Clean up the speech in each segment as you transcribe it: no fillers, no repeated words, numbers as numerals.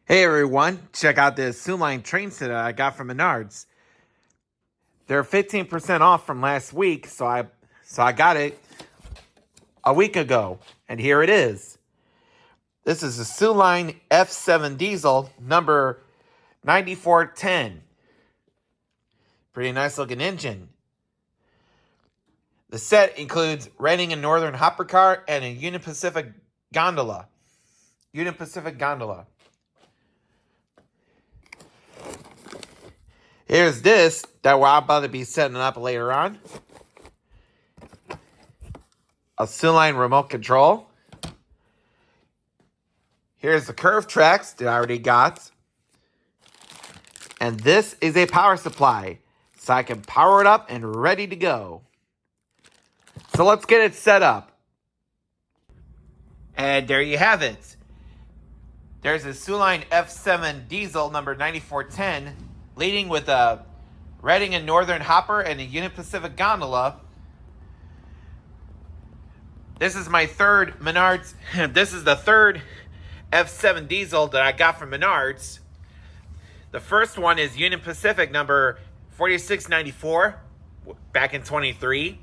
Hey everyone, check out this Soo Line Train set I got from Menards. They're 15% off from last week, so I got it a week ago, and here it is. This is a Soo Line F7 diesel, number 9410. Pretty nice looking engine. The set includes renting a Northern hopper car and a Union Pacific gondola. Here's this that we're about to be setting up later on. A Soo Line remote control. Here's the curve tracks that I already got. And this is a power supply, so I can power it up and ready to go. So let's get it set up. And there you have it. There's a Soo Line F7 diesel number 9410, leading with a Reading and Northern hopper and a Union Pacific gondola. This is my third Menards. This is the third F7 diesel that I got from Menards. The first one is Union Pacific number 4694 back in 23.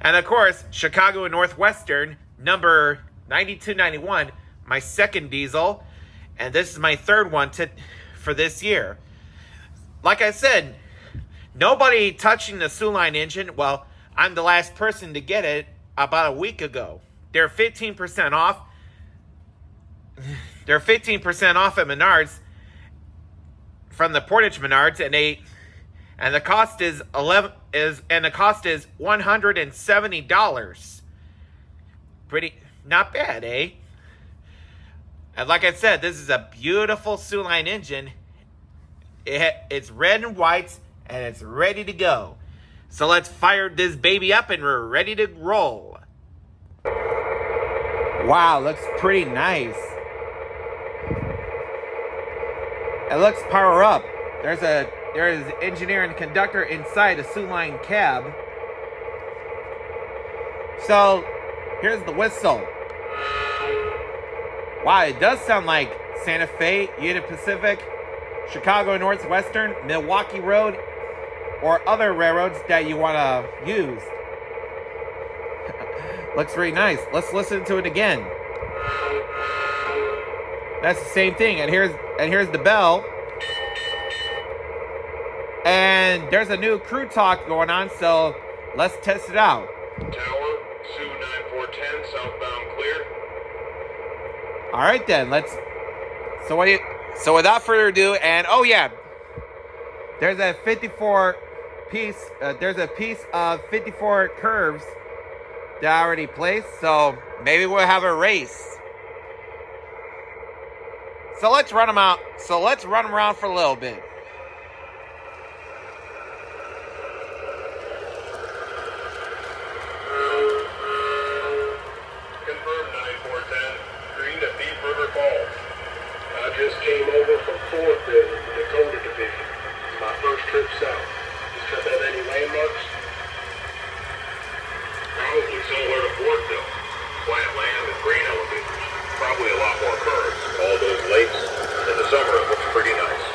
And of course, Chicago and Northwestern number 9291, my second diesel. And this is my third one for this year. Like I said, nobody touching the Soo Line engine. Well, I'm the last person to get it about a week ago. They're 15% off. They're 15% off at Menards from the Portage Menards, and the cost is $170. Pretty not bad, eh? And like I said, this is a beautiful Soo Line engine. It's red and white, and it's ready to go. So let's fire this baby up, and we're ready to roll. Wow, looks pretty nice. It looks power up. There is engineer and conductor inside a Soo Line cab. So here's the whistle. Wow, it does sound like Santa Fe, Union Pacific, Chicago Northwestern, Milwaukee Road, or other railroads that you want to use. Looks really nice. Let's listen to it again. That's the same thing. And here's the bell. And there's a new crew talk going on, so let's test it out. Tower, Soo 9410, southbound clear. All right then, so without further ado, and oh yeah, there's a 54 piece. There's a piece of 54 curves that I already placed. So maybe we'll have a race. So let's run them out. So let's run them around for a little bit. Confirmed 9410, green to Deep River Falls. I just came over from Fort Bill in the Dakota Division. It's my first trip south. This trip have any landmarks? Probably similar to Fortville. Flat land and grain elevators. Probably a lot more curves. All those lakes. In the summer it looks pretty nice.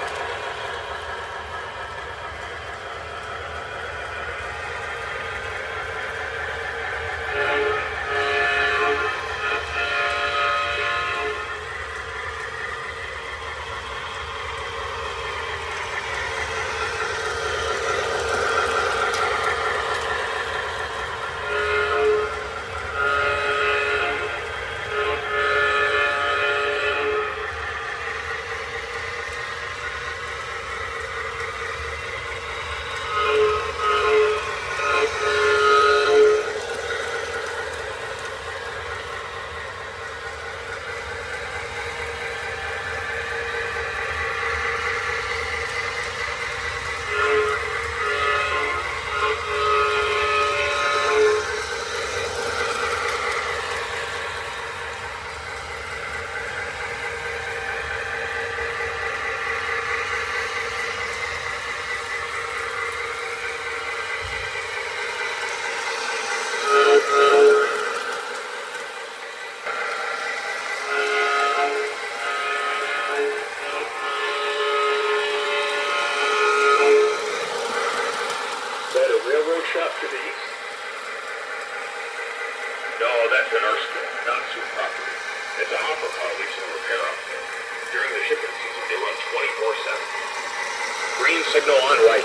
Signal on right.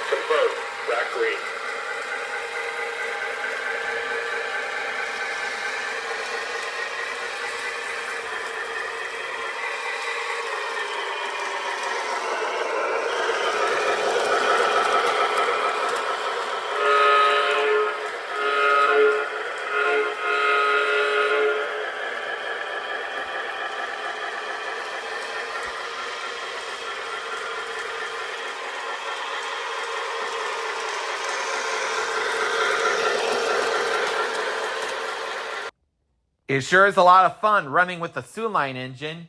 Confirmed. Rack green. It sure is a lot of fun running with the Soo Line engine.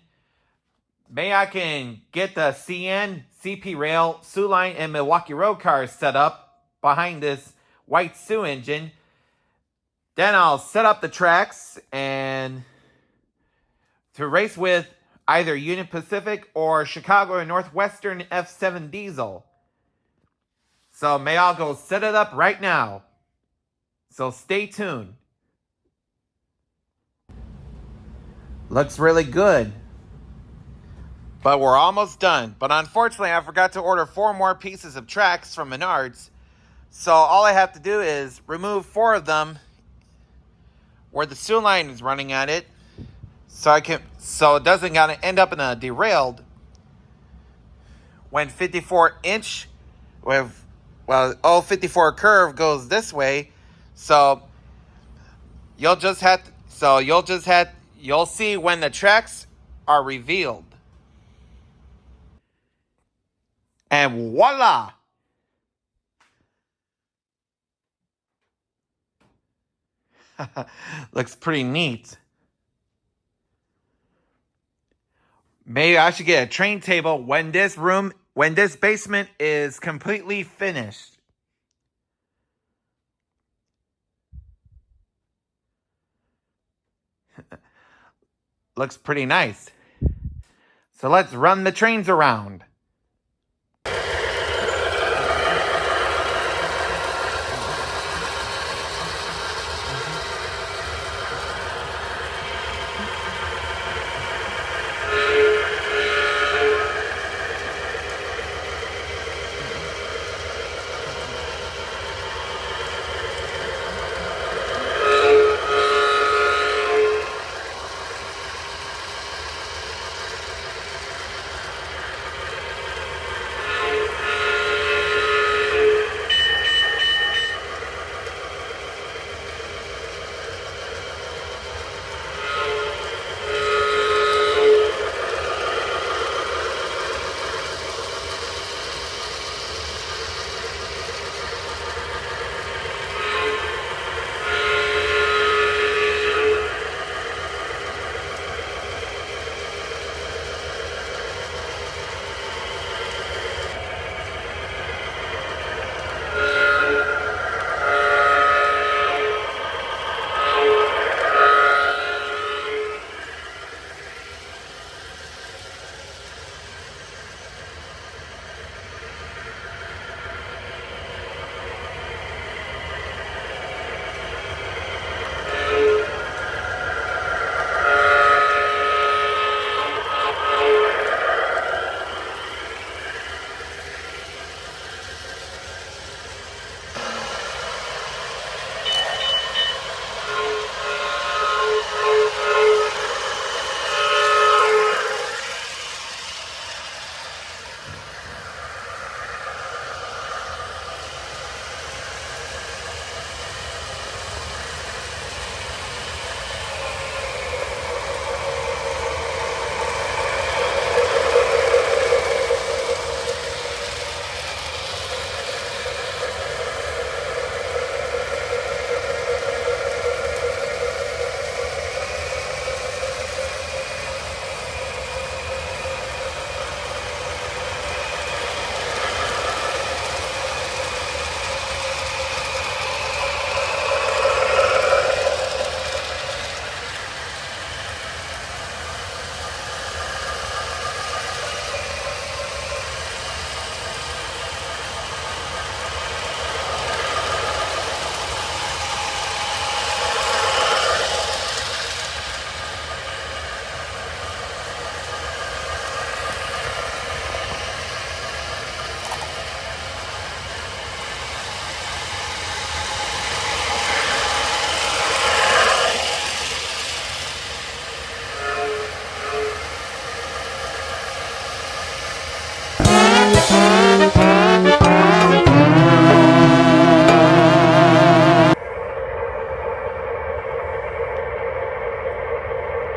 Maybe I can get the CN, CP Rail, Soo Line, and Milwaukee Road cars set up behind this white Soo engine. Then I'll set up the tracks and to race with either Union Pacific or Chicago or Northwestern F7 diesel. So may I'll go set it up right now. So stay tuned. Looks really good. But we're almost done. But unfortunately, I forgot to order 4 more pieces of tracks from Menards. So all I have to do is remove 4 of them where the Soo Line is running at it. So it doesn't gotta end up in a derailed when 54-inch with 54 curve goes this way. So you'll see when the tracks are revealed. And voila! Looks pretty neat. Maybe I should get a train table when this basement is completely finished. Looks pretty nice. So let's run the trains around.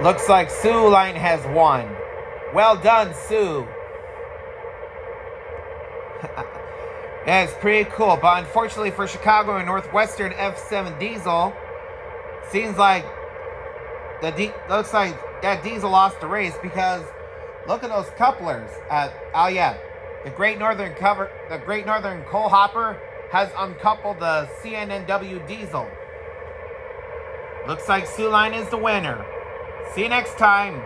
Looks like Soo Line has won. Well done, Soo. Yeah, it's pretty cool. But unfortunately for Chicago and Northwestern F7 diesel, seems like looks like that diesel lost the race because look at those couplers. Oh yeah, the Great Northern Coal Hopper has uncoupled the C&NW diesel. Looks like Soo Line is the winner. See you next time.